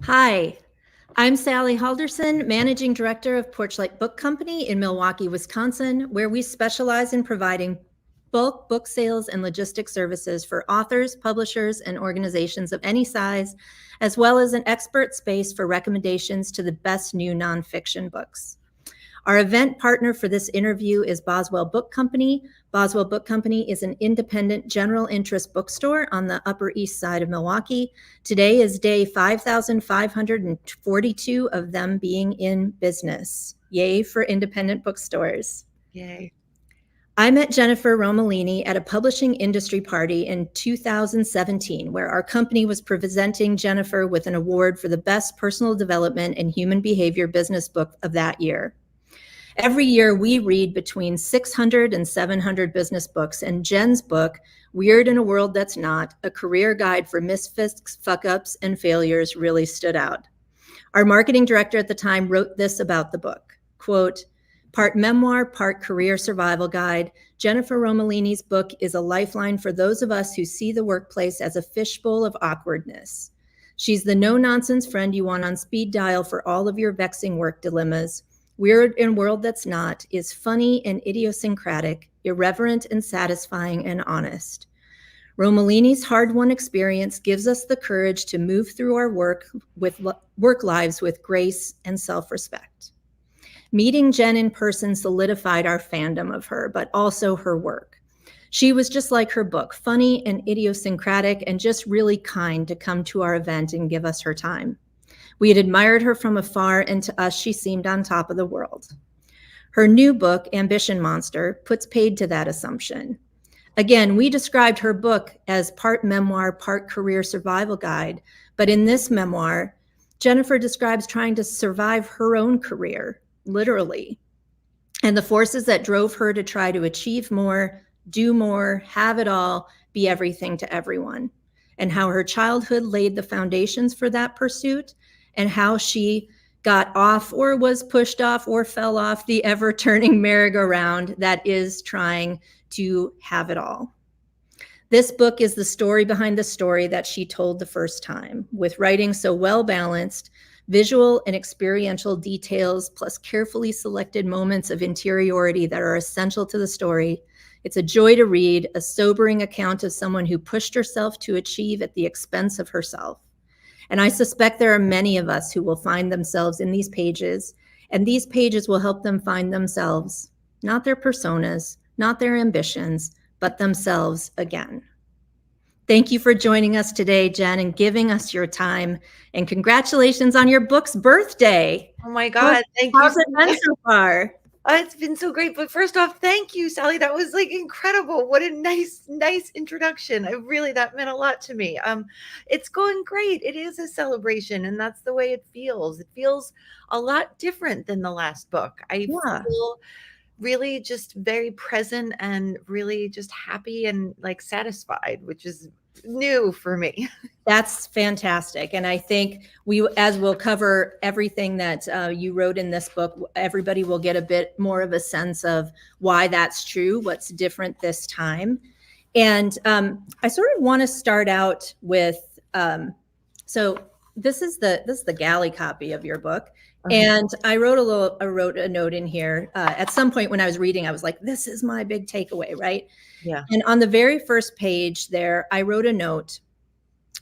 Hi, I'm Sally Haldorson, Managing Director of Porchlight Book Company in Milwaukee, Wisconsin, where we specialize in providing bulk book sales and logistics services for authors, publishers, and organizations of any size, as well as an expert space for recommendations to the best new nonfiction books. Our event partner for this interview is Boswell Book Company. Boswell Book Company is an independent general interest bookstore on the Upper East Side of Milwaukee. Today is day 5,542 of them being in business. Yay for independent bookstores. Yay. I met Jennifer Romolini at a publishing industry party in 2017, where our company was presenting Jennifer with an award for the best personal development and human behavior business book of that year. Every year, we read between 600 and 700 business books, and Jen's book, Weird in a World That's Not, a career guide for misfits, fuck-ups, and failures, really stood out. Our marketing director at the time wrote this about the book, quote, part memoir, part career survival guide, Jennifer Romolini's book is a lifeline for those of us who see the workplace as a fishbowl of awkwardness. She's the no-nonsense friend you want on speed dial for all of your vexing work dilemmas. Weird in a World That's Not is funny and idiosyncratic, irreverent and satisfying and honest. Romolini's hard-won experience gives us the courage to move through our work lives with grace and self-respect. Meeting Jen in person solidified our fandom of her, but also her work. She was just like her book, funny and idiosyncratic and just really kind to come to our event and give us her time. We had admired her from afar, and to us, she seemed on top of the world. Her new book, Ambition Monster, puts paid to that assumption. Again, we described her book as part memoir, part career survival guide, but in this memoir, Jennifer describes trying to survive her own career, literally, and the forces that drove her to try to achieve more, do more, have it all, be everything to everyone, and how her childhood laid the foundations for that pursuit, and how she got off or was pushed off or fell off the ever-turning merry-go-round that is trying to have it all. This book is the story behind the story that she told the first time, with writing so well-balanced, visual and experiential details, plus carefully selected moments of interiority that are essential to the story. It's a joy to read, a sobering account of someone who pushed herself to achieve at the expense of herself. And I suspect there are many of us who will find themselves in these pages, and these pages will help them find themselves, not their personas, not their ambitions, but themselves again. Thank you for joining us today, Jen, and giving us your time. And congratulations on your book's birthday. Oh my God. Thank you How's so it been much. so far? It's been so great. But first off, thank you, Sally. That was like incredible. What a nice introduction. That meant a lot to me. It's going great. It is a celebration, and that's the way it feels. It feels a lot different than the last book. I Yeah. feel really just very present and really just happy and like satisfied, which is new for me. That's fantastic. And I think as we'll cover everything that you wrote in this book, everybody will get a bit more of a sense of why that's true, what's different this time. And I sort of want to start out with, so this is the galley copy of your book. And I wrote a note in here. At some point when I was reading, I was like, this is my big takeaway, right? Yeah. And on the very first page there, I wrote a note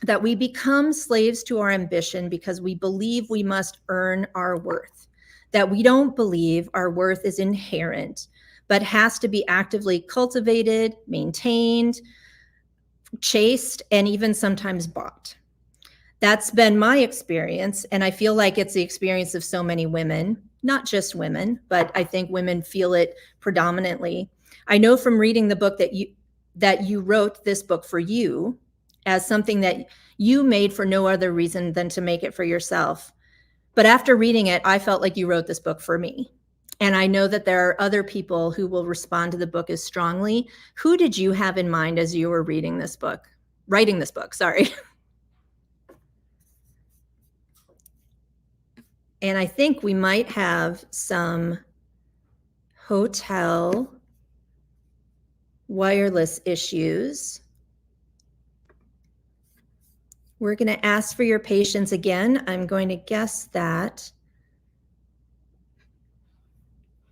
that we become slaves to our ambition because we believe we must earn our worth, that we don't believe our worth is inherent, but has to be actively cultivated, maintained, chased, and even sometimes bought. That's been my experience, and I feel like it's the experience of so many women, not just women, but I think women feel it predominantly. I know from reading the book that you wrote this book for you, as something that you made for no other reason than to make it for yourself. But after reading it, I felt like you wrote this book for me. And I know that there are other people who will respond to the book as strongly. Who did you have in mind as you were writing this book? And I think we might have some hotel wireless issues. We're going to ask for your patience again. I'm going to guess that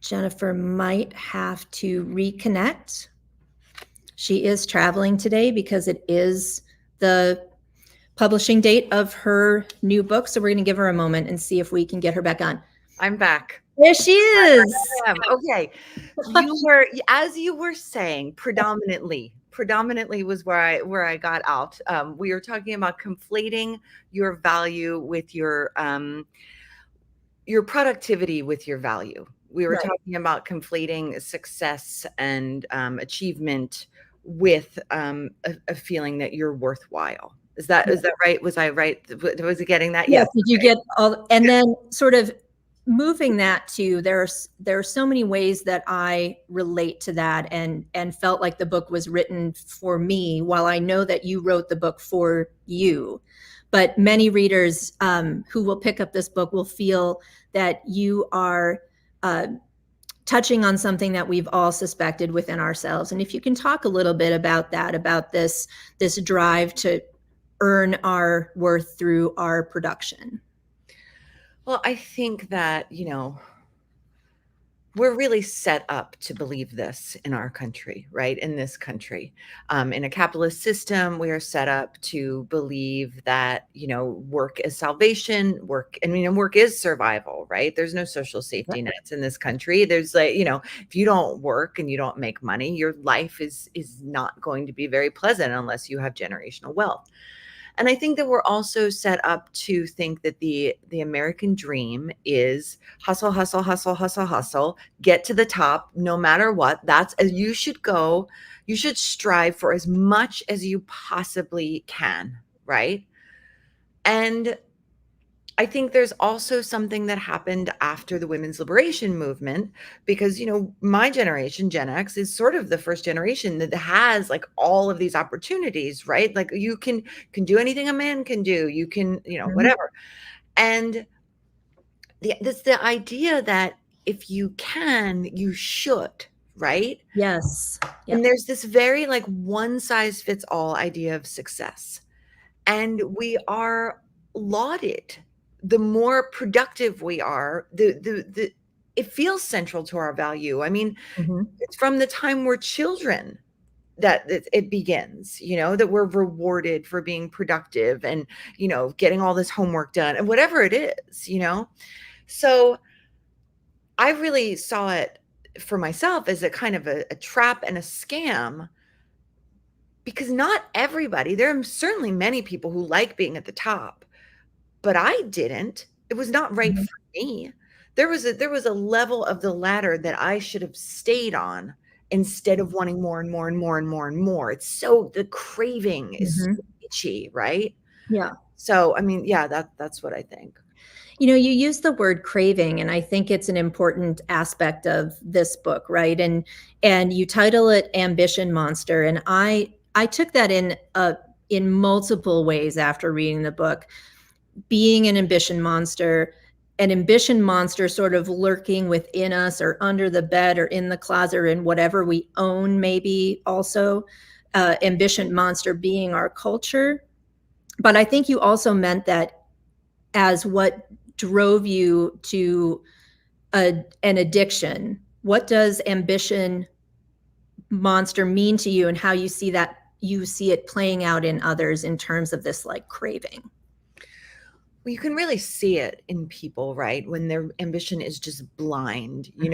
Jennifer might have to reconnect. She is traveling today because it is the publishing date of her new book. So we're going to give her a moment and see if we can get her back on. I'm back. There she is. Okay. You were, as you were saying, predominantly was where I got out. We were talking about conflating your value with your productivity with your value. We were talking about conflating success and achievement with a feeling that you're worthwhile. Is that right? Was I right? Was it getting that? Yes. Did you get all? And then sort of moving that to there are so many ways that I relate to that and felt like the book was written for me, while I know that you wrote the book for you. But many readers who will pick up this book will feel that you are touching on something that we've all suspected within ourselves. And if you can talk a little bit about that, about this drive to earn our worth through our production. Well, I think that, we're really set up to believe this in our country, right? In this country, in a capitalist system, we are set up to believe that, work is salvation, work is survival, right? There's no social safety nets in this country. There's if you don't work and you don't make money, your life is not going to be very pleasant unless you have generational wealth. And I think that we're also set up to think that the American dream is hustle, hustle, hustle, hustle, hustle, get to the top no matter what. That's as you should go. You should strive for as much as you possibly can, right? And I think there's also something that happened after the women's liberation movement, because, my generation, Gen X, is sort of the first generation that has like all of these opportunities, right? Like you can do anything a man can do. You can, whatever. And the idea that if you can, you should, right? Yes. Yep. And there's this very like one size fits all idea of success. And we are lauded. The more productive we are, the it feels central to our value. I mean, it's from the time we're children that it begins, that we're rewarded for being productive and, getting all this homework done and whatever it is, So I really saw it for myself as a kind of a trap and a scam, because not everybody, there are certainly many people who like being at the top, but I didn't. It was not right for me. There was a level of the ladder that I should have stayed on instead of wanting more and more and more and more and more. It's so the craving is so itchy, right? Yeah. So, I mean, yeah, that's what I think. You use the word craving, and I think it's an important aspect of this book, right? And you title it Ambition Monster. And I took that in multiple ways after reading the book. Being an ambition monster sort of lurking within us or under the bed or in the closet or in whatever we own, maybe also ambition monster being our culture. But I think you also meant that as what drove you to an addiction. What does ambition monster mean to you, and how you see it playing out in others in terms of this like craving? Well, you can really see it in people, right? When their ambition is just blind, you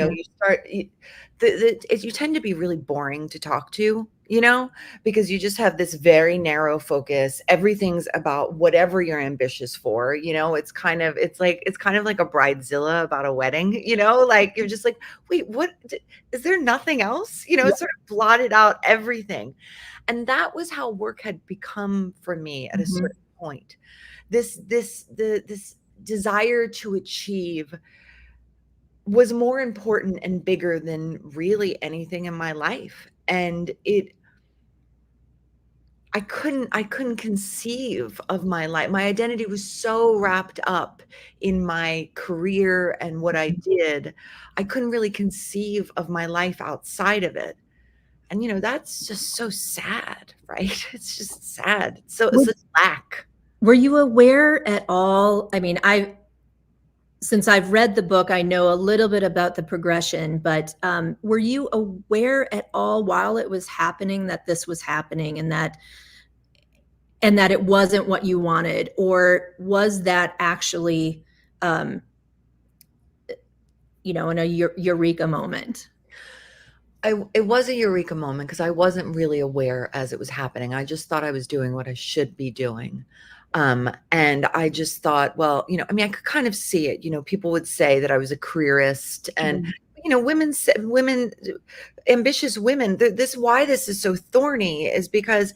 tend to be really boring to talk to, because you just have this very narrow focus. Everything's about whatever you're ambitious for, it's kind of like a bridezilla about a wedding, like you're just like, wait, what is there nothing else? It sort of blotted out everything. And that was how work had become for me at a certain point. This desire to achieve was more important and bigger than really anything in my life. And I couldn't conceive of my life. My identity was so wrapped up in my career and what I did. I couldn't really conceive of my life outside of it. And that's just so sad, right? It's just sad. So it's a lack. Were you aware at all? I mean, since I've read the book, I know a little bit about the progression, but were you aware at all while it was happening that this was happening, and that it wasn't what you wanted? Or was that actually, um, in a eureka moment? It was a eureka moment because I wasn't really aware as it was happening. I just thought I was doing what I should be doing. And I just thought, well, I mean, I could kind of see it. People would say that I was a careerist, and Mhm. women, ambitious women. Why this is so thorny is because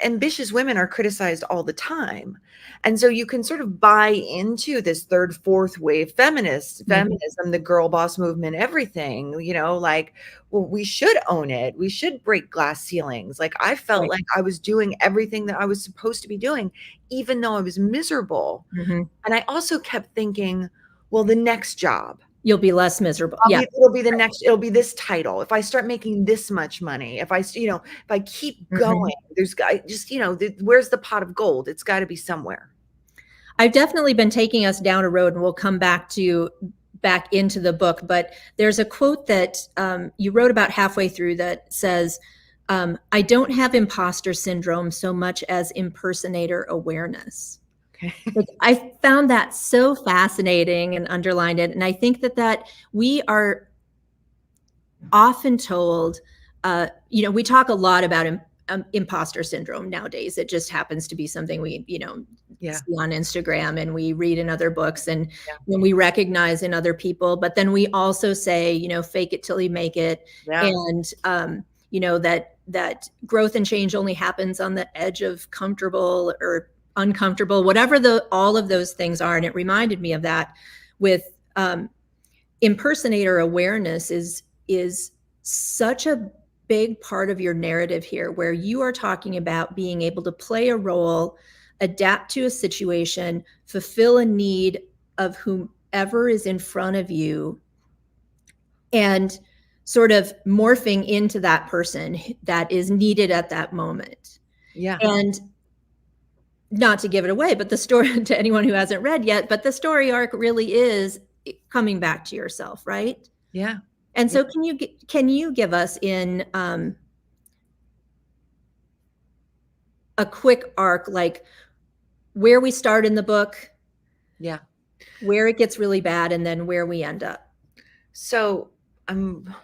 ambitious women are criticized all the time. And so you can sort of buy into this third, fourth wave Mhm. feminism, the girl boss movement, everything, like, well, we should own it. We should break glass ceilings. Like, I felt Right. like I was doing everything that I was supposed to be doing, even though I was miserable. Mhm. And I also kept thinking, well, the next job, You'll be less miserable. Yeah. it'll be this title. If I start making this much money, if I keep Mhm. going, I just, where's the pot of gold? It's got to be somewhere. I've definitely been taking us down a road, and we'll come back into the book. But there's a quote that you wrote about halfway through that says, "I don't have imposter syndrome so much as impersonator awareness." Okay. Like, I found that so fascinating and underlined it, and I think that we are often told, we talk a lot about imposter syndrome nowadays. It just happens to be something we, Yeah. see on Instagram, and we read in other books, and Yeah. when we recognize in other people. But then we also say, fake it till you make it, Yeah. and that growth and change only happens on the edge of comfortable or uncomfortable, whatever all of those things are. And it reminded me of that with impersonator awareness is such a big part of your narrative here, where you are talking about being able to play a role, adapt to a situation, fulfill a need of whomever is in front of you, and sort of morphing into that person that is needed at that moment. Yeah. And not to give it away, but the story, to anyone who hasn't read yet, but the story arc really is coming back to yourself, right? Yeah. And Yeah. so can you give us in a quick arc, like where we start in the book, Yeah. where it gets really bad, and then where we end up? So I'm a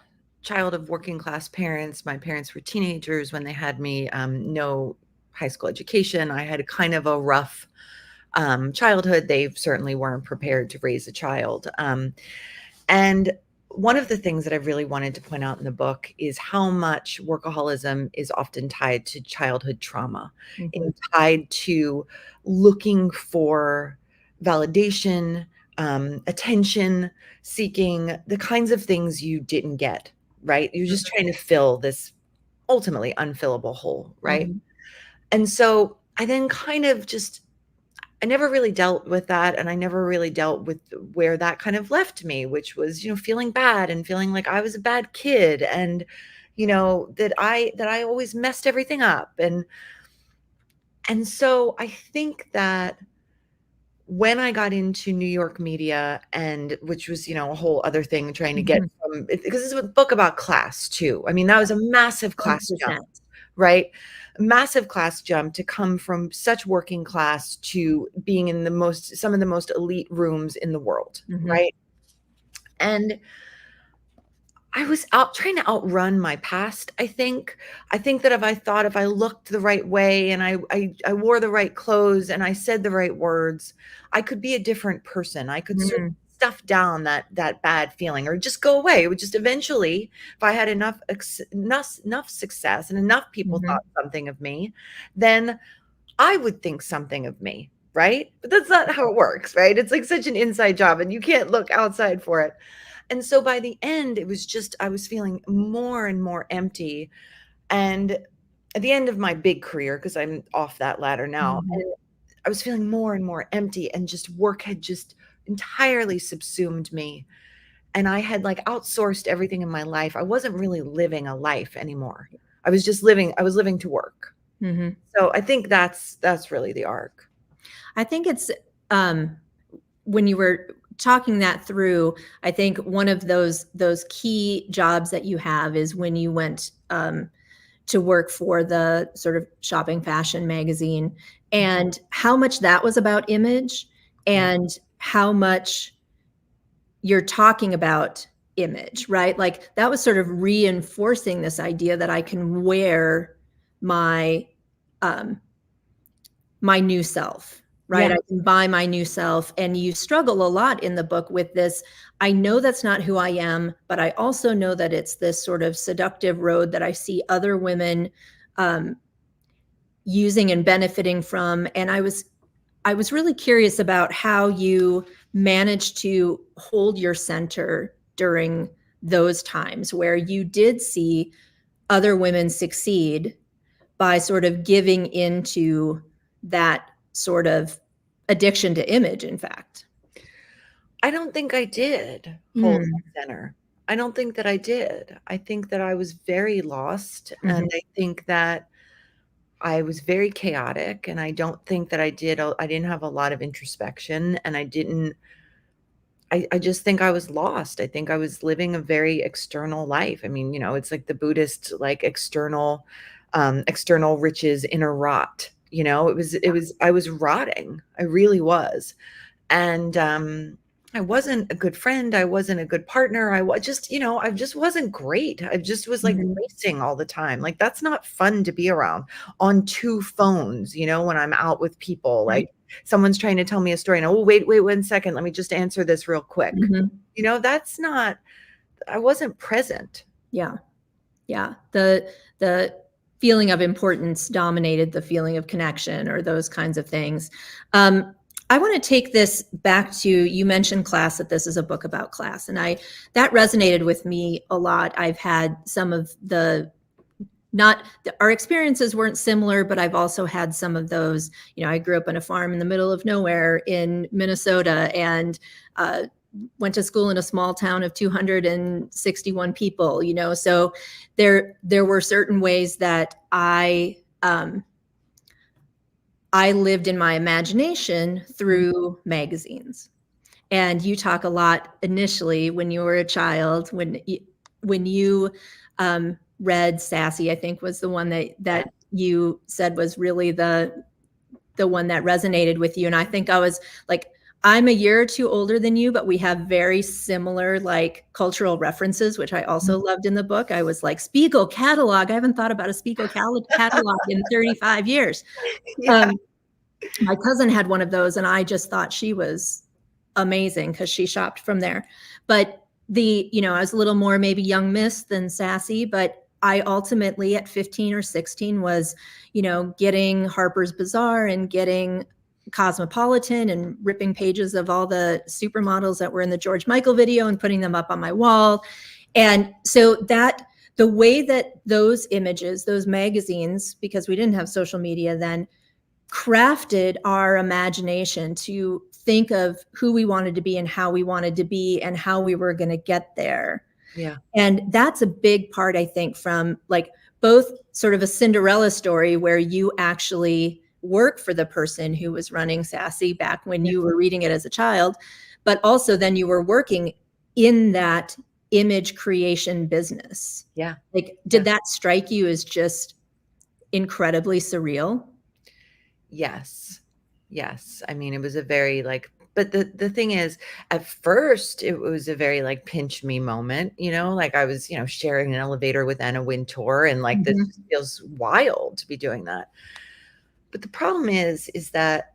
child of working class parents. My parents were teenagers when they had me, no high school education. I had a kind of a rough childhood. They certainly weren't prepared to raise a child. And one of the things that I really wanted to point out in the book is how much workaholism is often tied to childhood trauma, Mhm. and tied to looking for validation, attention, seeking the kinds of things you didn't get, right? You're just trying to fill this ultimately unfillable hole, right? Mhm. And so I then kind of just I never really dealt with that, and I never really dealt with where that kind of left me, which was, feeling bad and feeling like I was a bad kid, and, that I always messed everything up, and so I think that when I got into New York media, and which was, a whole other thing trying to get Mhm. from because it's a book about class too. I mean, that was a massive class jump, 100%. right? Massive class jump to come from such working class to being in some of the most elite rooms in the world, Mhm. right? And I was out trying to outrun my past, I think. I think that if I looked the right way, and I wore the right clothes, and I said the right words, I could be a different person. I could sort of Mhm. stuff down that bad feeling, or just go away. It would just eventually, if I had enough success and enough people Mhm. thought something of me, then I would think something of me, right? But that's not how it works, right? It's like such an inside job, and you can't look outside for it. And so by the end, it was just I was feeling more and more empty. And at the end of my big career, because I'm off that ladder now, Mhm. and I was feeling more and more empty, and just work had just entirely subsumed me. And I had like outsourced everything in my life. I wasn't really living a life anymore. I was living to work. Mhm. So I think that's really the arc. I think it's when you were talking that through, I think one of those key jobs that you have is when you went to work for the sort of shopping fashion magazine, and how much that was about image Yeah. and how much you're talking about image, right? Like that was sort of reinforcing this idea that I can wear my um, my new self, right? Yeah. I can buy my new self. And you struggle a lot in the book with this. I know that's not who I am, but I also know that it's this sort of seductive road that I see other women um, using and benefiting from. And I was really curious about how you managed to hold your center during those times where you did see other women succeed by sort of giving into that sort of addiction to image, in fact. I don't think I did hold Mm, my center. I don't think that I did. I think that I was very lost, and mhm, I think that I was very chaotic, and I don't think that I didn't have a lot of introspection, and I just think I was lost. I think I was living a very external life. I mean, it's like the Buddhist, like, external riches, inner rot, I was rotting. I really was. And, I wasn't a good friend, I wasn't a good partner, I was just, I just wasn't great. I just was, like, mhm, racing all the time. Like, that's not fun to be around on 2 phones, when I'm out with people, right. like, someone's trying to tell me a story, and, "Oh, wait 1 second, let me just answer this real quick." Mhm. That's not I wasn't present. Yeah. Yeah. The feeling of importance dominated the feeling of connection or those kinds of things. I want to take this back to, you mentioned class, that this is a book about class, and I that resonated with me a lot. I've had some of the not our experiences weren't similar, but I've also had some of those. I grew up on a farm in the middle of nowhere in Minnesota, and uh, went to school in a small town of 261 people. So there were certain ways that I lived in my imagination Mhm. through magazines. And you talk a lot initially when you were a child, when you read Sassy, I think was the one Yeah. that you said was really the one that resonated with you. And I think I was like, I'm a year or two older than you, but we have very similar like cultural references, which I also Mhm. loved in the book. I was like, Spiegel catalog. I haven't thought about a Spiegel catalog in 35 years. Yeah. Um, my cousin had one of those, and I just thought she was amazing because she shopped from there. But I was a little more maybe young miss than sassy, but I ultimately at 15 or 16 was, getting Harper's Bazaar and getting Cosmopolitan and ripping pages of all the supermodels that were in the George Michael video and putting them up on my wall. And so that the way that those images, those magazines, because we didn't have social media then, crafted our imagination to think of who we wanted to be and how we wanted to be and how we were going to get there. Yeah. And that's a big part, I think, from like both sort of a Cinderella story where you actually work for the person who was running Sassy back when Yeah. you were reading it as a child, but also then you were working in that image creation business. Yeah. Like, Yeah. did that strike you as just incredibly surreal? Yes. Yes. I mean, it was a very, like, but the thing is, at first, it was a very, like, pinch me moment, like, I was, sharing an elevator with Anna Wintour, and, like, this Mhm. just feels wild to be doing that. But the problem is that,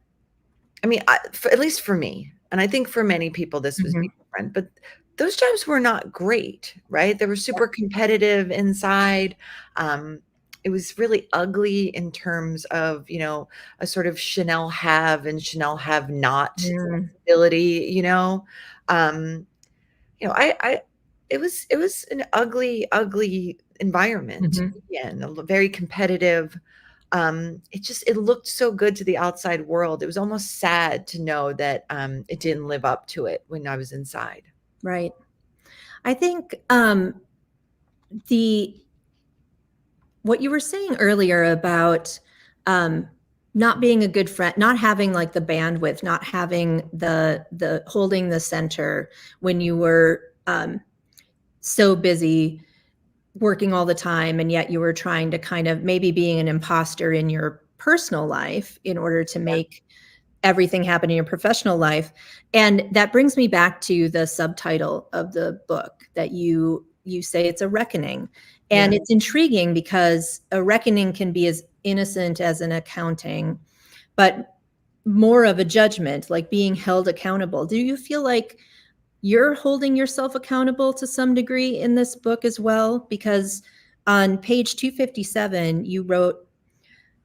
I mean, at least for me, and I think for many people this was Mhm. different, but those jobs were not great, right? They were super competitive inside. Um, it was really ugly in terms of, a sort of Chanel have and Chanel have not Mm. sensibility, Um, I it was an ugly, ugly environment to Mhm. be in, very competitive. It looked so good to the outside world. It was almost sad to know that, it didn't live up to it when I was inside. Right. I think the what you were saying earlier about not being a good friend, not having like the bandwidth, not having the holding the center when you were so busy working all the time, and yet you were trying to kind of maybe being an imposter in your personal life in order to make everything happen in your professional life. And that brings me back to the subtitle of the book, that you say it's a reckoning. And it's intriguing because a reckoning can be as innocent as an accounting, but more of a judgment, like being held accountable. Do you feel like you're holding yourself accountable to some degree in this book as well? Because on page 257, you wrote,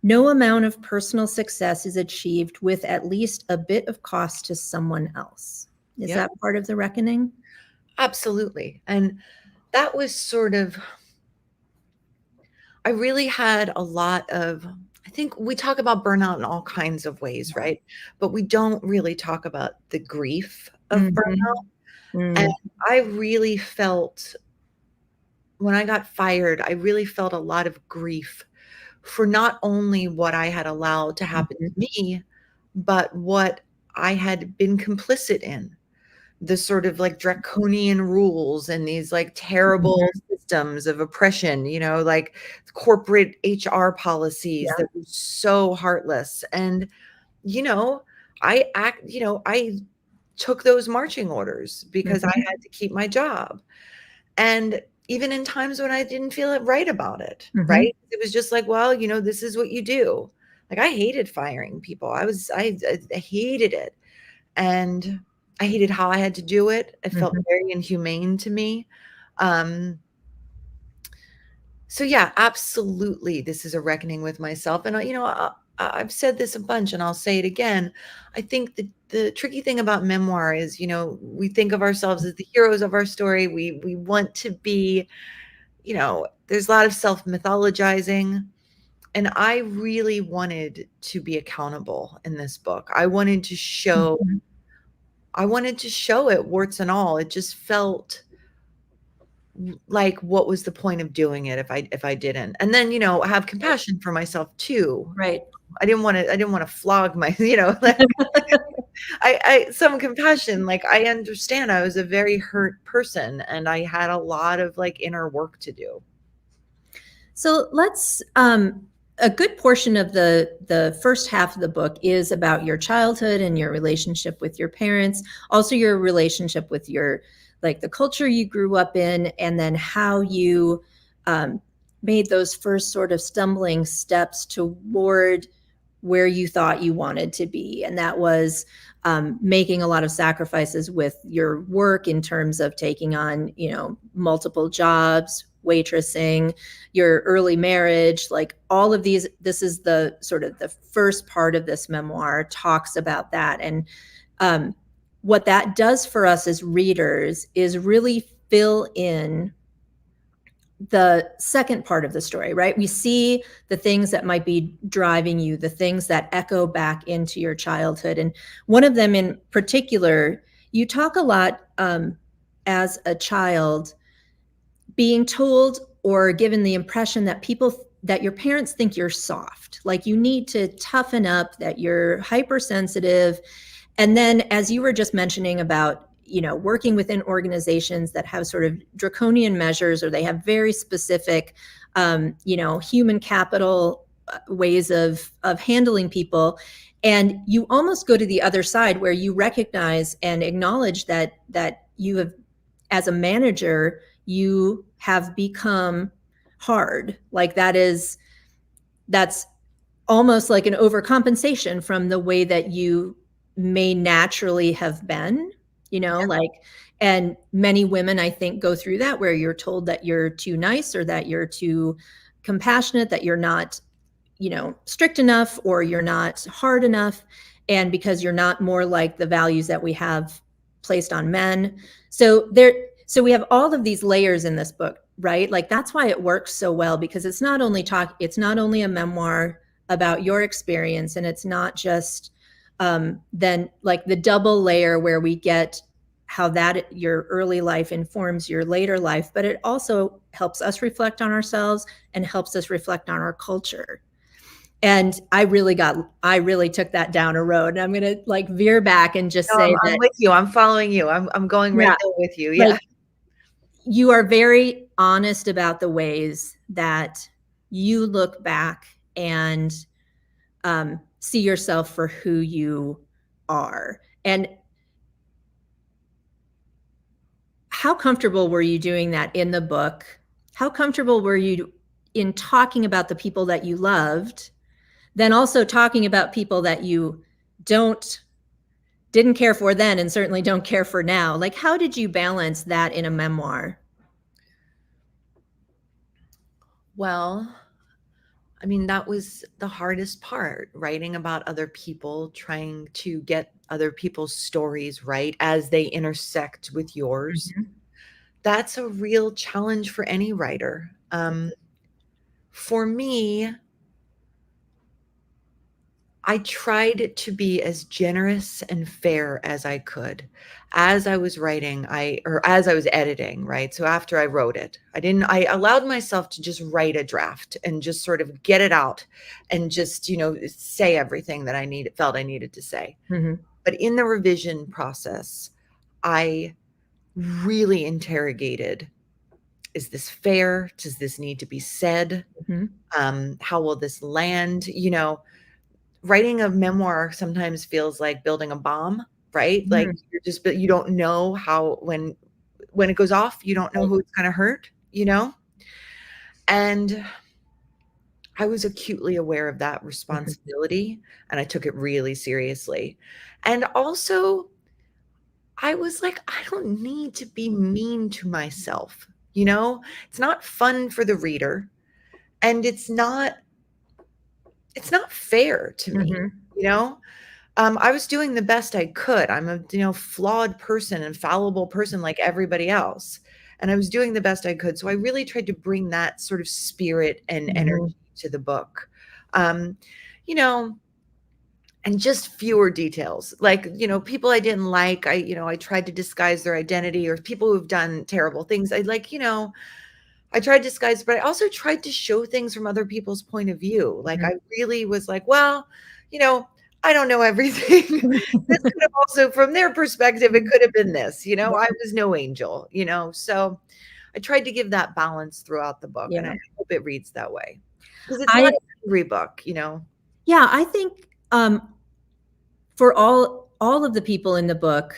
"No amount of personal success is achieved with at least a bit of cost to someone else." Is that part of the reckoning? Absolutely. And that was sort of, I really had a lot of, I think we talk about burnout in all kinds of ways, right? But we don't really talk about the grief of burnout. And I really felt, when I got fired, I really felt a lot of grief for not only what I had allowed to happen to me, but what I had been complicit in. The sort of like draconian rules and these like terrible systems of oppression, like corporate HR policies that were so heartless. And, I took those marching orders because I had to keep my job. And even in times when I didn't feel it right about it, right? It was just like, well, this is what you do. Like I hated firing people. I hated it. And I hated how I had to do it. It felt very inhumane to me. So yeah, absolutely. This is a reckoning with myself. And I've said this a bunch and I'll say it again. I think the tricky thing about memoir is, we think of ourselves as the heroes of our story. We want to be, there's a lot of self-mythologizing. And I really wanted to be accountable in this book. I wanted to show it, warts and all. It just felt like, what was the point of doing it if I didn't? And then, have compassion for myself too. Right. I didn't want to flog my, like I some compassion. Like I understand I was a very hurt person and I had a lot of like inner work to do. So let's a good portion of the first half of the book is about your childhood and your relationship with your parents, also your relationship with your, like the culture you grew up in, and then how you made those first sort of stumbling steps toward where you thought you wanted to be. And that was making a lot of sacrifices with your work in terms of taking on, multiple jobs, waitressing, your early marriage, like all of these. This is the sort of the first part of this memoir talks about that. And what that does for us as readers is really fill in the second part of the story, right? We see the things that might be driving you, the things that echo back into your childhood. And one of them in particular, you talk a lot as a child being told or given the impression that your parents think you're soft, like you need to toughen up, that you're hypersensitive. And then, as you were just mentioning about, working within organizations that have sort of draconian measures, or they have very specific, human capital ways of handling people. And you almost go to the other side where you recognize and acknowledge that you have, as a manager, you have become hard. Like that's almost like an overcompensation from the way that you may naturally have been, like, and many women, I think, go through that, where you're told that you're too nice or that you're too compassionate, that you're not, strict enough, or you're not hard enough. And because you're not more like the values that we have placed on men. So we have all of these layers in this book, right? Like that's why it works so well, because it's not only a memoir about your experience, and it's not just then like the double layer where we get how that your early life informs your later life, but it also helps us reflect on ourselves and helps us reflect on our culture. And I really took that down a road, and I'm going to like veer back and just No, say I'm that, with you. I'm following you. I'm going right yeah, there with you. like Yeah. you are very honest about the ways that you look back and see yourself for who you are. And how comfortable were you doing that in the book? How comfortable were you in talking about the people that you loved, then also talking about people that you didn't care for then and certainly don't care for now? Like, how did you balance that in a memoir? Well, I mean, that was the hardest part, writing about other people, trying to get other people's stories right as they intersect with yours. Mhm. That's a real challenge for any writer. For me, I tried to be as generous and fair as I could as I was writing, or as I was editing, right? So after I wrote it, I allowed myself to just write a draft and just sort of get it out and just, say everything that felt I needed to say. Mhm. But in the revision process, I really interrogated, is this fair? Does this need to be said? Mhm. How will this land? Writing a memoir sometimes feels like building a bomb, right? Like Mhm. but you don't know how, when it goes off, you don't know Right. who it's going to hurt, and I was acutely aware of that Mhm. responsibility, and I took it really seriously. And also, I was like, I don't need to be mean to myself, it's not fun for the reader, and it's not fair to me, Mhm. you know I was doing the best I could. I'm a, flawed person and fallible person like everybody else. And I was doing the best I could. So I really tried to bring that sort of spirit and Mhm. energy to the book. Um, you know, and just fewer details. Like, people I didn't like, I tried to disguise their identity, or people who've done terrible things. I tried to disguise, but I also tried to show things from other people's point of view. Like, Mhm. I really was like, well, you know, I don't know everything. This could have also, from their perspective, it could have been this, I was no angel, so I tried to give that balance throughout the book, and I Yeah. hope it reads that way, because it's not I an angry book. Yeah, I think for all of the people in the book,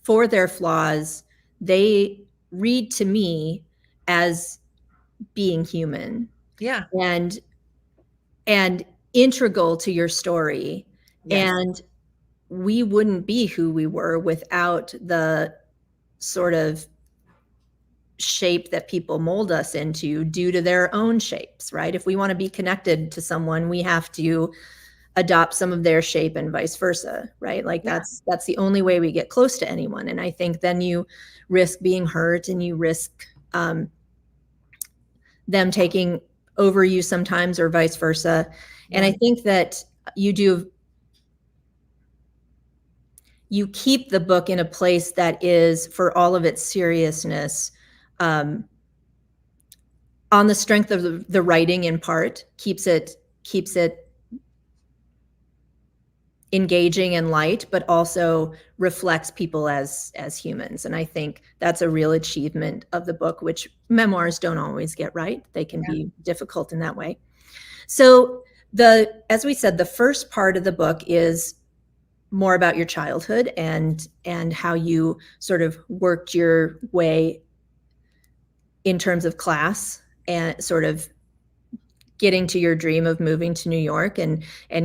for their flaws, they read to me as being human Yeah. and and integral to your story. Yes. And we wouldn't be who we were without the sort of shape that people mold us into due to their own shapes, right? If we want to be connected to someone, we have to adopt some of their shape and vice versa, right? Like Yeah. that's the only way we get close to anyone. And I think then you risk being hurt, and you risk them taking over you sometimes, or vice versa. And Yeah. I think that you keep the book in a place that is, for all of its seriousness, um, on the strength of the writing, in part keeps it engaging and light, but also reflects people as humans. And I think that's a real achievement of the book, which memoirs don't always get right. They can Yeah. be difficult in that way. So as we said, the first part of the book is more about your childhood and how you sort of worked your way in terms of class, and sort of getting to your dream of moving to New York, and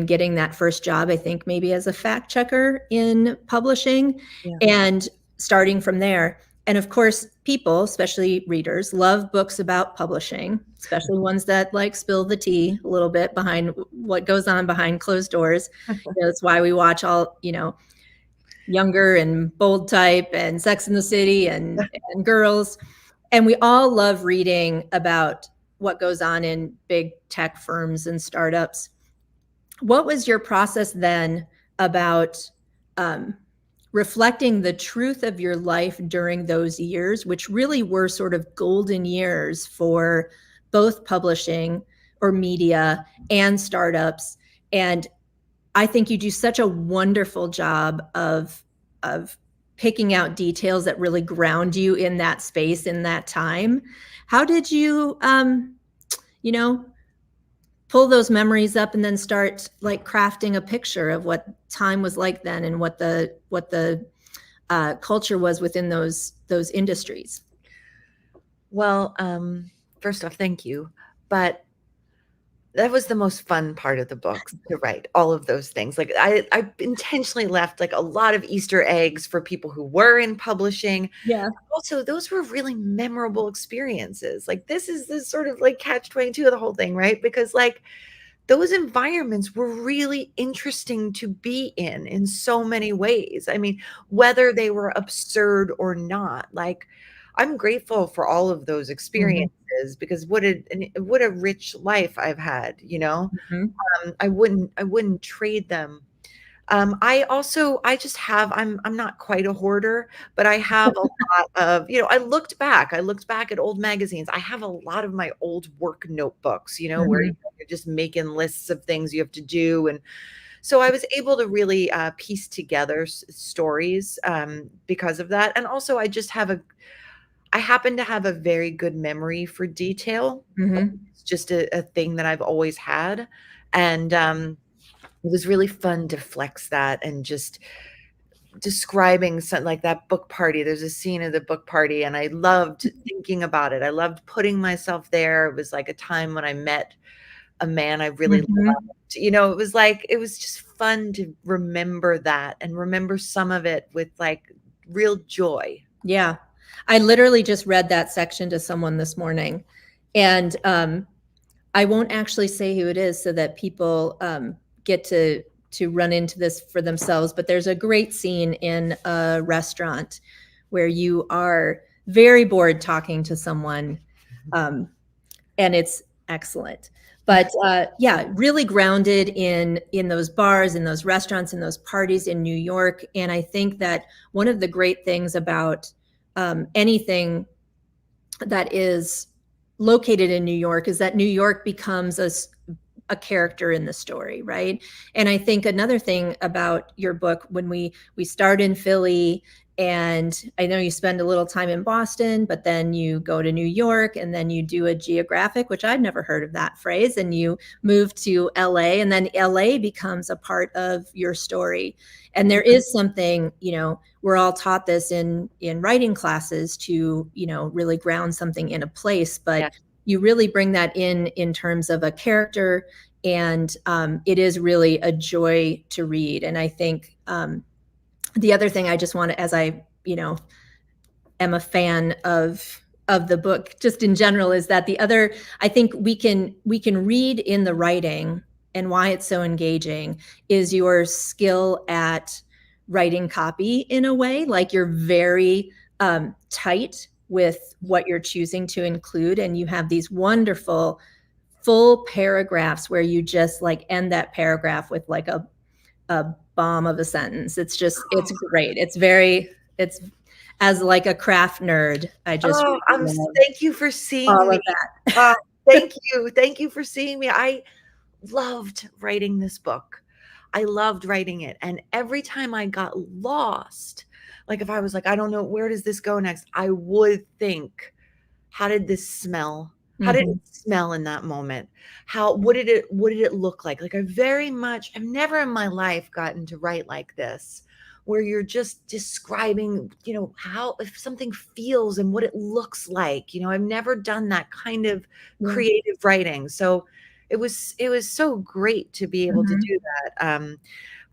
getting that first job, I think maybe as a fact checker in publishing, Yeah. and starting from there. And of course, people, especially readers, love books about publishing, especially ones that like spill the tea a little bit behind what goes on behind closed doors. That's why we watch all, Younger and Bold Type and Sex in the City and Girls. And we all love reading about what goes on in big tech firms and startups. What was your process then about um, reflecting the truth of your life during those years, which really were sort of golden years for both publishing, or media and startups. And I think you do such a wonderful job of picking out details that really ground you in that space, in that time. How did you, you know, pull those memories up and then start like crafting a picture of what time was like then and what the culture was within those industries? Well, first off, thank you. But that was the most fun part of the books to write, all of those things. Like I intentionally left like a lot of Easter eggs for people who were in publishing. Yeah. Also, those were really memorable experiences. Like this is this sort of like catch 22 of the whole thing, right? Because like those environments were really interesting to be in so many ways. I mean, whether they were absurd or not, like I'm grateful for all of those Mhm. experiences because what a rich life I've had, you know? Mhm. I wouldn't trade them. I just have I'm not quite a hoarder, but I have a lot of, I looked back at old magazines. I have a lot of my old work notebooks, where Mhm. you're just making lists of things you have to do. And so I was able to really piece together stories because of that. And also I happen to have a very good memory for detail. Mhm. It's just a thing that I've always had. And it was really fun to flex that and just describing something like that book party. There's a scene of the book party, and I loved thinking about it. I loved putting myself there. It was like a time when I met a man I really Mhm. loved. It was just fun to remember that and remember some of it with like real joy. Yeah. I literally just read that section to someone this morning. And I won't actually say who it is so that people get to run into this for themselves. But there's a great scene in a restaurant where you are very bored talking to someone, um, and it's excellent. But yeah, really grounded in those bars, in those restaurants, in those parties in New York. And I think that one of the great things about anything that is located in New York is that New York becomes a character in the story, right? And I think another thing about your book, when we start in Philly, and I know you spend a little time in Boston, but then you go to New York, and then you do a geographic, which I've never heard of that phrase, and you move to LA, and then LA becomes a part of your story. And there is something, we're all taught this in writing classes to, really ground something in a place, but Yeah. you really bring that in terms of a character, and it is really a joy to read. And I think the other thing I just want to, as I am a fan of the book just in general, is that the other, I think we can read in the writing, and why it's so engaging is your skill at writing copy in a way. Like you're very tight with what you're choosing to include, and you have these wonderful full paragraphs where you just like end that paragraph with like a bomb of a sentence. It's great. It's as like a craft nerd, I just Oh, really love thank you for seeing all me. of that. Uh, Thank you. Thank you for seeing me. I loved writing this book. I loved writing it. And every time I got lost, like if I was like, I don't know, where does this go next? I would think, how did this smell? How did it Mhm. smell in that moment? What did it look like? Like I've never in my life gotten to write like this, where you're just describing, how if something feels and what it looks like. I've never done that kind of Yeah. creative writing. So it was so great to be able to Mhm. do that.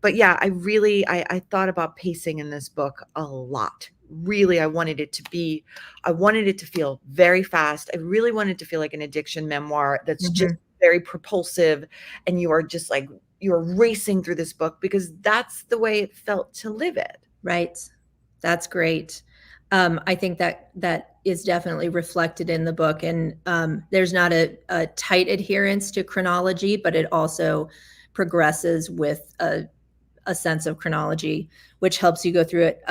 But yeah, I thought about pacing in this book a lot. Really, I wanted it to feel very fast. I really wanted to feel like an addiction memoir that's just Mhm. very propulsive, and you are just like you're racing through this book because that's the way it felt to live it. Right. That's great. I think that is definitely reflected in the book, and there's not a tight adherence to chronology, but it also progresses with a sense of chronology, which helps you go through it.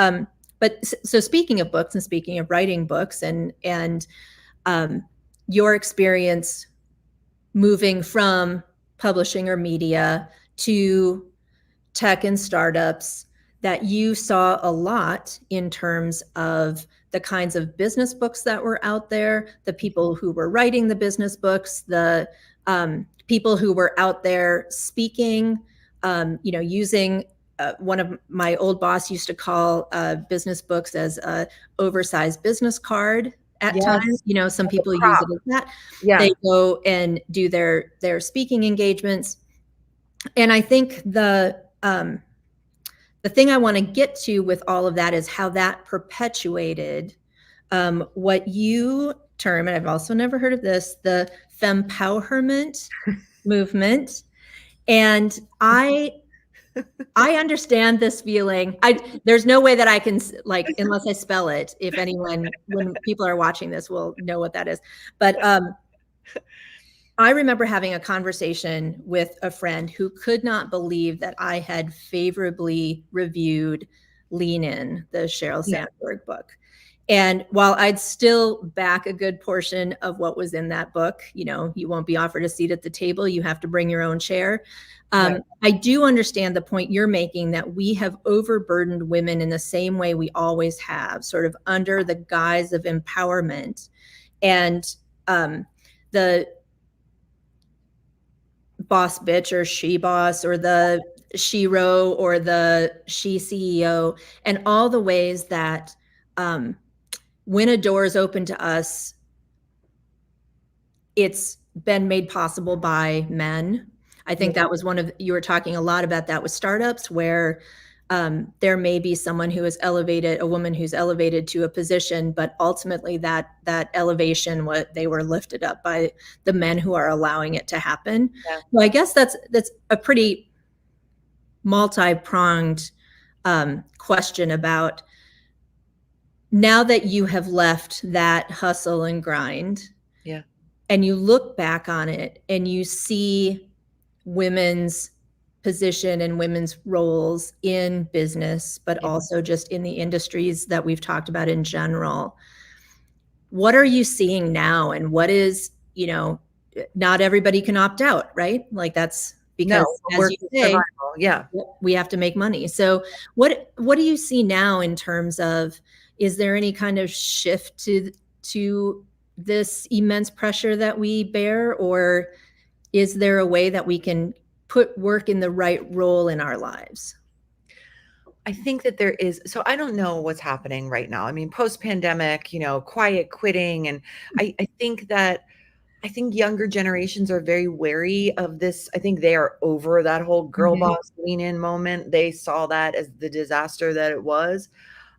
But so speaking of books and speaking of writing books, and um, your experience moving from publishing or media to tech and startups, that you saw a lot in terms of the kinds of business books that were out there, the people who were writing the business books, the people who were out there speaking, using one of my old boss used to call business books as a oversized business card at times. Some people use it as that. They go and do their speaking engagements. And I think the thing I want to get to with all of that is how that perpetuated what you term, and I've also never heard of this, the fempowerment movement. And I understand this feeling. There's no way that I can, unless I spell it, if anyone, when people are watching this, will know what that is. But I remember having a conversation with a friend who could not believe that I had favorably reviewed Lean In, the Sheryl Sandberg book. And while I'd still back a good portion of what was in that book, you won't be offered a seat at the table, you have to bring your own chair. I do understand the point you're making, that we have overburdened women in the same way we always have, sort of under the guise of empowerment. And the boss bitch or she boss or the shero or the she CEO, and all the ways that when a door is open to us, it's been made possible by men. I think that was you were talking a lot about that with startups, where there may be someone who is elevated, a woman who's elevated to a position, but ultimately that elevation, they were lifted up by the men who are allowing it to happen. So I guess that's a pretty multi-pronged question about, now that you have left that hustle and grind, and you look back on it and you see women's position and women's roles in business, but also just in the industries that we've talked about in general, what are you seeing now? And what is, not everybody can opt out, right? That's because, as you say, we have to make money. So what do you see now in terms of, is there any kind of shift to this immense pressure that we bear, or is there a way that we can put work in the right role in our lives? I think that there is. So I don't know what's happening right now. I mean, post-pandemic, quiet quitting. And I think younger generations are very wary of this. I think they are over that whole girl boss lean in moment. They saw that as the disaster that it was.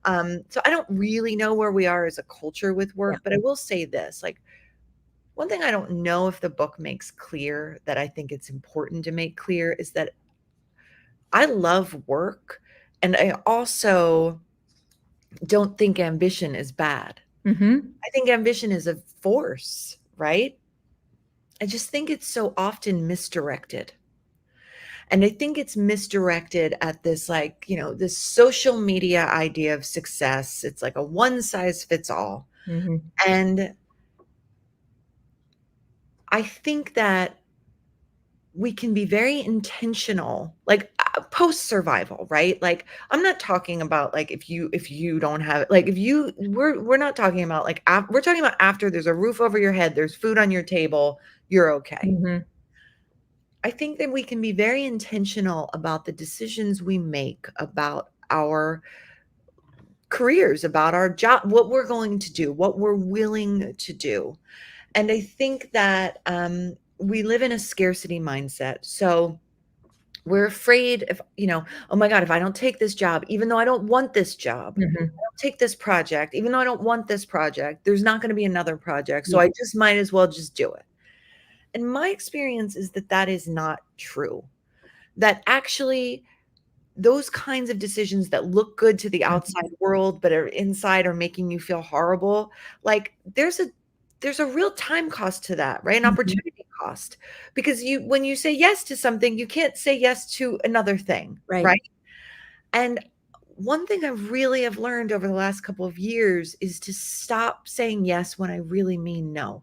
So I don't really know where we are as a culture with work, but I will say this, one thing I don't know if the book makes clear that I think it's important to make clear is that I love work, and I also don't think ambition is bad. I think ambition is a force, right? I just think it's so often misdirected. And I think it's misdirected at this, this social media idea of success. It's like a one size fits all. And I think that we can be very intentional, post survival, right? I'm not talking about if you don't have it, we're not talking about we're talking about after there's a roof over your head, there's food on your table, you're okay. I think that we can be very intentional about the decisions we make about our careers, about our job, what we're going to do, what we're willing to do. And I think that we live in a scarcity mindset. So we're afraid if, oh my God, if I don't take this job, even though I don't want this job, I don't take this project, even though I don't want this project, there's not going to be another project. So I just might as well just do it. And my experience is that is not true. That actually those kinds of decisions that look good to the outside world, but are inside are making you feel horrible. There's a real time cost to that, right? An opportunity cost, because when you say yes to something, you can't say yes to another thing, right? And one thing I really have learned over the last couple of years is to stop saying yes when I really mean no.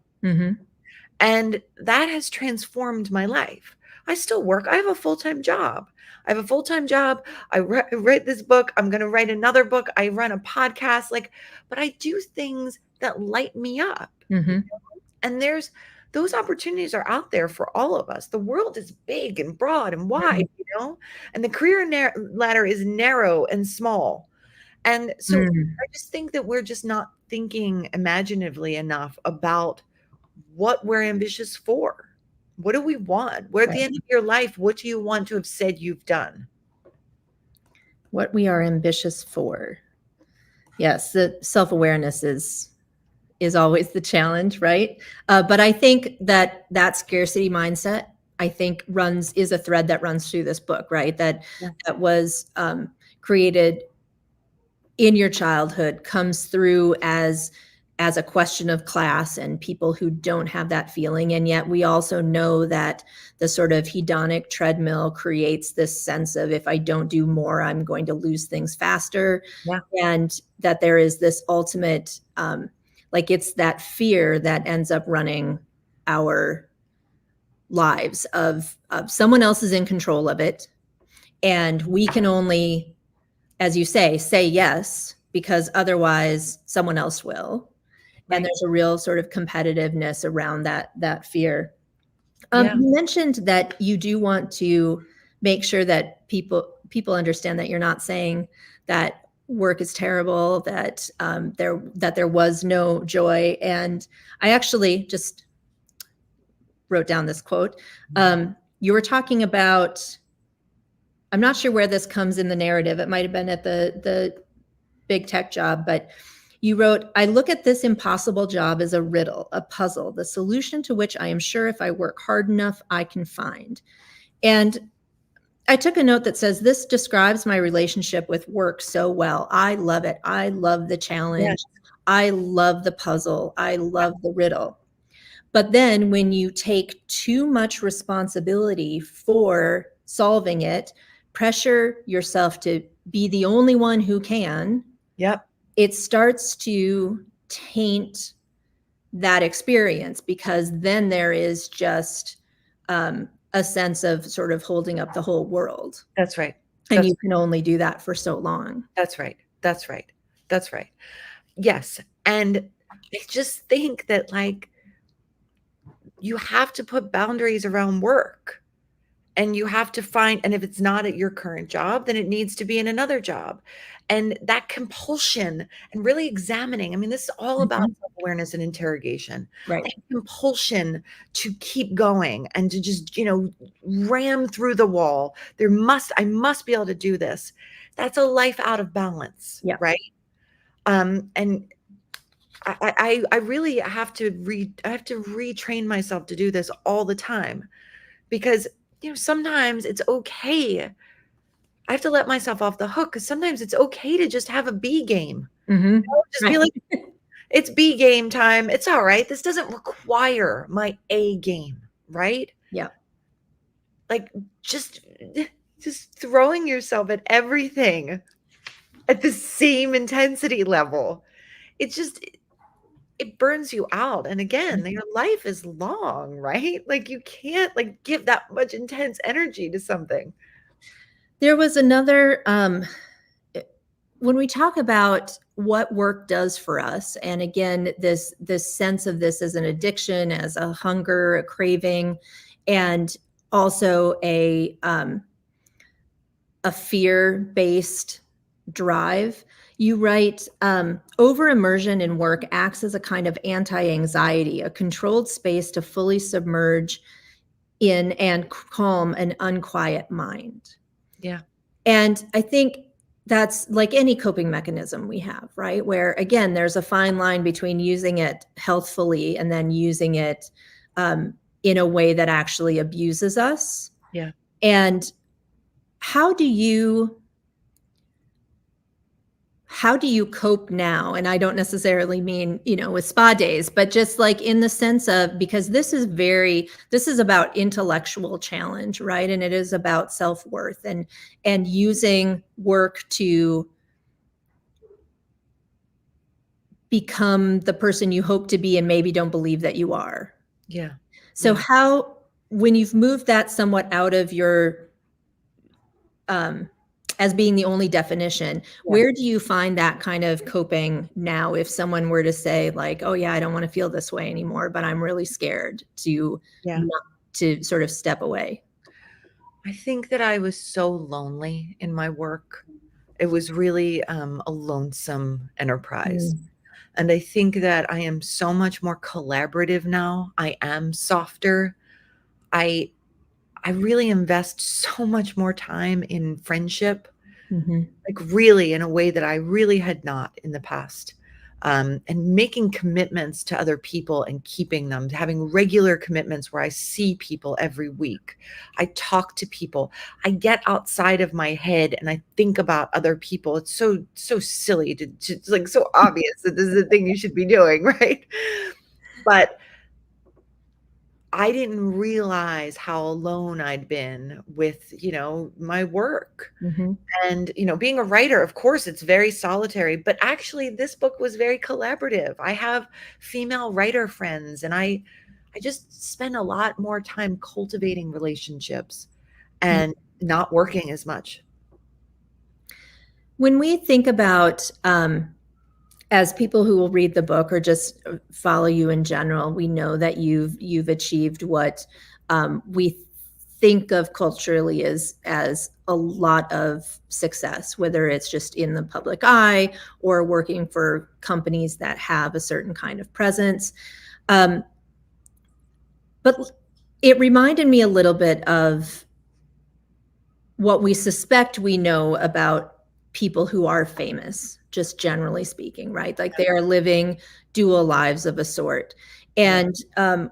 And that has transformed my life. I still work. I have a full-time job. I write this book. I'm going to write another book. I run a podcast. Like, but I do things that light me up. Mm-hmm. And those opportunities are out there for all of us. The world is big and broad and wide, and the career ladder is narrow and small. And so I just think that we're just not thinking imaginatively enough about what we're ambitious for. What do we want? Where at the end of your life, what do you want to have said you've done? What we are ambitious for. Yes, the self-awareness is always the challenge, right? But I think that scarcity mindset, I think, is a thread that runs through this book, right? That was created in your childhood, comes through as a question of class and people who don't have that feeling. And yet we also know that the sort of hedonic treadmill creates this sense of, if I don't do more, I'm going to lose things faster. Yeah. And that there is this ultimate, like, it's that fear that ends up running our lives of someone else is in control of it. And we can only, as you say yes, because otherwise someone else will. Right. And there's a real sort of competitiveness around that fear. You mentioned that you do want to make sure that people understand that you're not saying that work is terrible, that there was no joy. And I actually just wrote down this quote. You were talking about, I'm not sure where this comes in the narrative. It might have been at the big tech job, but you wrote, I look at this impossible job as a riddle, a puzzle, the solution to which I am sure if I work hard enough, I can find. And I took a note that says, this describes my relationship with work so well. I love it. I love the challenge. Yes. I love the puzzle. I love the riddle. But then when you take too much responsibility for solving it, pressure yourself to be the only one who can, it starts to taint that experience, because then there is just a sense of sort of holding up the whole world. That's right. And you can only do that for so long. That's right. That's right. That's right. Yes. And I just think that, like, you have to put boundaries around work. And you have to find, and if it's not at your current job, then it needs to be in another job. And that compulsion, and really examining, I mean, this is all about self-awareness and interrogation. Right. That compulsion to keep going and to just, ram through the wall. I must be able to do this. That's a life out of balance. Yeah. Right. And I really have to retrain myself to do this all the time, because sometimes it's okay. I have to let myself off the hook, because sometimes it's okay to just have a B game. Just be like, it's B game time. It's all right. This doesn't require my A game, right? Yeah. Like, just throwing yourself at everything at the same intensity level. It burns you out. And again, your life is long, right? Like, you can't give that much intense energy to something. There was another, when we talk about what work does for us, and again, this sense of this as an addiction, as a hunger, a craving, and also a fear-based drive. You write, over-immersion in work acts as a kind of anti-anxiety, a controlled space to fully submerge in and calm an unquiet mind. Yeah. And I think that's like any coping mechanism we have, right? Where, again, there's a fine line between using it healthfully and then using it in a way that actually abuses us. Yeah. And how do you cope now? And I don't necessarily mean, with spa days, but just like in the sense of, because this is about intellectual challenge, right? And it is about self-worth and using work to become the person you hope to be and maybe don't believe that you are. Yeah. So when you've moved that somewhat out of your, as being the only definition, Yeah. where do you find that kind of coping now? If someone were to say like, oh yeah, I don't want to feel this way anymore, but I'm really scared to Yeah. not to sort of step away. I think that I was so lonely in my work. It was really a lonesome enterprise. Mm, And I think that I am so much more collaborative now. I am softer. I I really invest so much more time in friendship, mhm, like really in a way that I really had not in the past. And making commitments to other people and keeping them, having regular commitments where I see people every week. I talk to people. I get outside of my head and I think about other people. It's so silly it's like so obvious that this is the thing you should be doing, right? But I didn't realize how alone I'd been with, my work. mhm. And, being a writer, of course, it's very solitary, but actually this book was very collaborative. I have female writer friends and I just spend a lot more time cultivating relationships and not working as much. When we think about, as people who will read the book or just follow you in general, we know that you've achieved what, we think of culturally as a lot of success, whether it's just in the public eye or working for companies that have a certain kind of presence. Um, but it reminded me a little bit of what we suspect we know about people who are famous, just generally speaking, right? Like they are living dual lives of a sort. Yeah. And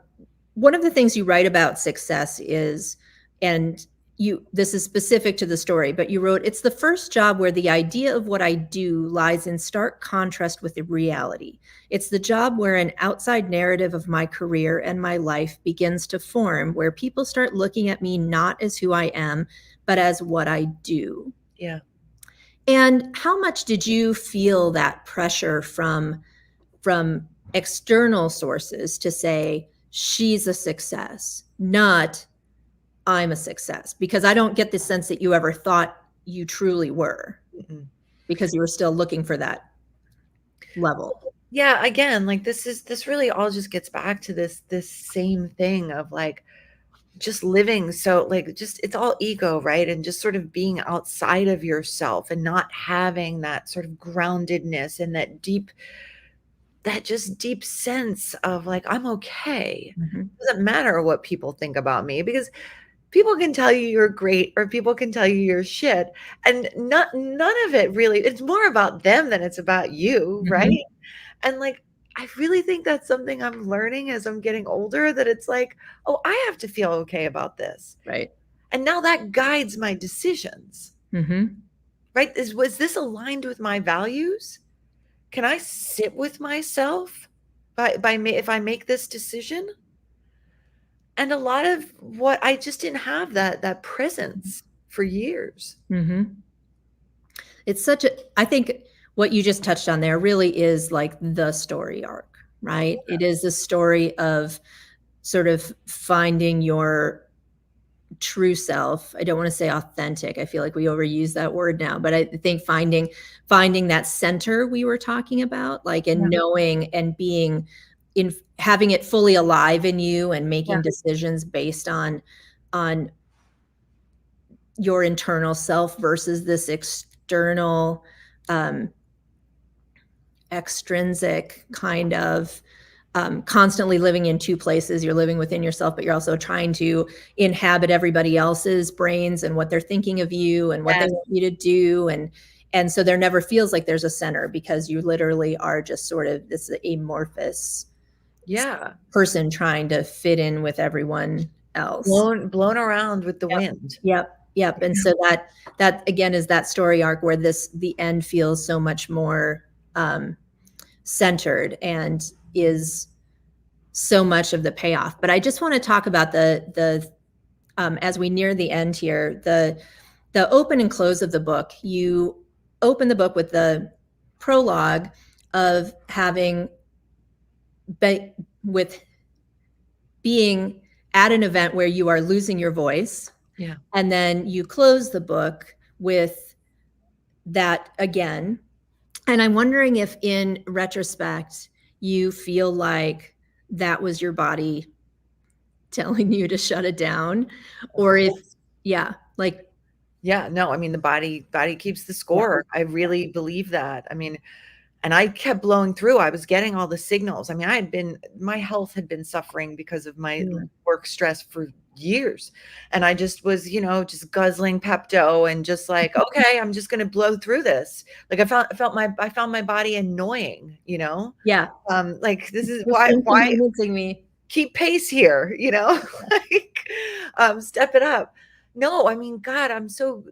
one of the things you write about success is, and this is specific to the story, but you wrote, it's the first job where the idea of what I do lies in stark contrast with the reality. It's the job where an outside narrative of my career and my life begins to form, where people start looking at me not as who I am, but as what I do. Yeah. And how much did you feel that pressure from external sources to say she's a success, not I'm a success? Because I don't get the sense that you ever thought you truly were, Mm-mm. because you were still looking for that level. Yeah, again, like this really all just gets back to this same thing of like just living so like just it's all ego, right? And just sort of being outside of yourself and not having that sort of groundedness and that just deep sense of like I'm okay. Mhm. It doesn't matter what people think about me because people can tell you you're great or people can tell you you're shit and none of it really, it's more about them than it's about you, right? Mhm. And like I really think that's something I'm learning as I'm getting older, that it's like, oh, I have to feel okay about this. Right. And now that guides my decisions, Mhm. right? Was this aligned with my values? Can I sit with myself if I make this decision? And a lot of what I just didn't have that presence for years. Mhm. It's such a, I think what you just touched on there really is like the story arc, right? It is the story of sort of finding your true self. I don't want to say authentic. I feel like we overuse that word now, but I think finding that center we were talking about, like, and Yeah. knowing and being in, having it fully alive in you and Yeah. making decisions based on your internal self versus this external, um, extrinsic kind of, constantly living in two places. You're living within yourself, but you're also trying to inhabit everybody else's brains and what they're thinking of you and what they Yes. want you to do. And so there never feels like there's a center, because you literally are just sort of this amorphous Yeah. person trying to fit in with everyone else. Blown around with the Yep. wind. Yep. Yep. And so that again is that story arc where the end feels so much more, centered and is so much of the payoff. But I just want to talk about the as we near the end here, the open and close of the book. You open the book with the prologue of having with being at an event where you are losing your voice. Yeah. And then you close the book with that again. And I'm wondering if in retrospect, you feel like that was your body telling you to shut it down, or if, yeah, like, Yeah, no, I mean, the body keeps the yeah, score. I really believe that. I mean, and I kept blowing through. I was getting all the signals. I mean, my health had been suffering because of my mm, work stress for years. And I just was, just guzzling Pepto and just like, okay, I'm just going to blow through this. Like I found my body annoying, yeah, like this is it's why inconveniencing me. keep pace here, like, step it up. No, I mean, God, I'm so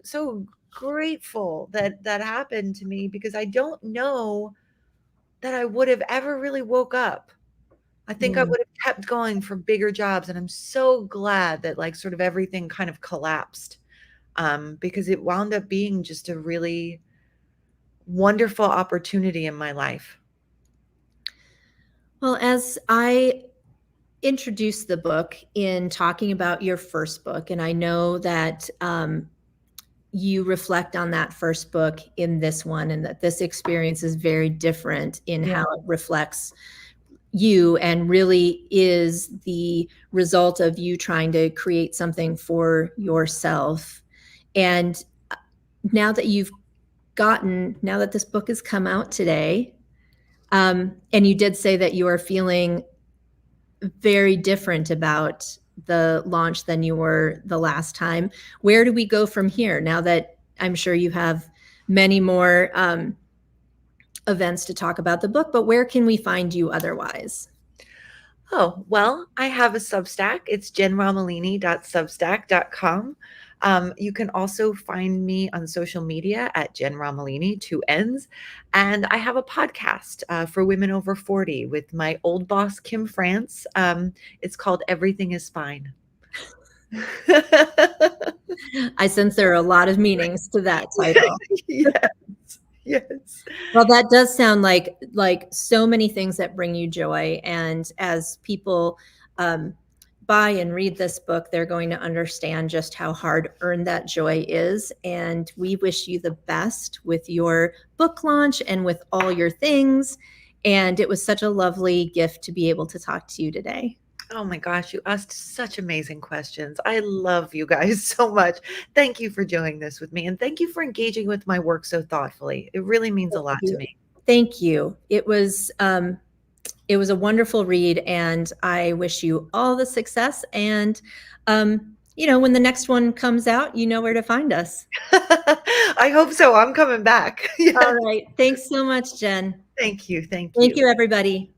grateful that that happened to me because I don't know that I would have ever really woke up. I think I Mm. would have kept going for bigger jobs, and I'm so glad that, like, sort of everything kind of collapsed, because it wound up being just a really wonderful opportunity in my life. Well, as I introduced the book in talking about your first book, and I know that you reflect on that first book in this one, and that this experience is very different in Yeah. how it reflects you and really is the result of you trying to create something for yourself. And now that this book has come out today, and you did say that you are feeling very different about the launch than you were the last time. Where do we go from here now that I'm sure you have many more events to talk about the book, but where can we find you otherwise? Oh, well, I have a Substack. It's jenromolini.substack.com. You can also find me on social media at Jen Romolini, two N's. And I have a podcast for women over 40 with my old boss, Kim France. It's called Everything is Fine. I sense there are a lot of meanings to that title. Yes, yes. Well, that does sound like so many things that bring you joy. And as people buy and read this book, they're going to understand just how hard earned that joy is. And we wish you the best with your book launch and with all your things. And it was such a lovely gift to be able to talk to you today. Oh my gosh, you asked such amazing questions. I love you guys so much. Thank you for doing this with me, and thank you for engaging with my work so thoughtfully. It really means a lot to me. Thank you. It was a wonderful read, and I wish you all the success. And when the next one comes out, you know where to find us. I hope so. I'm coming back. All right. Thanks so much, Jen. Thank you. Thank Thank you. you, everybody.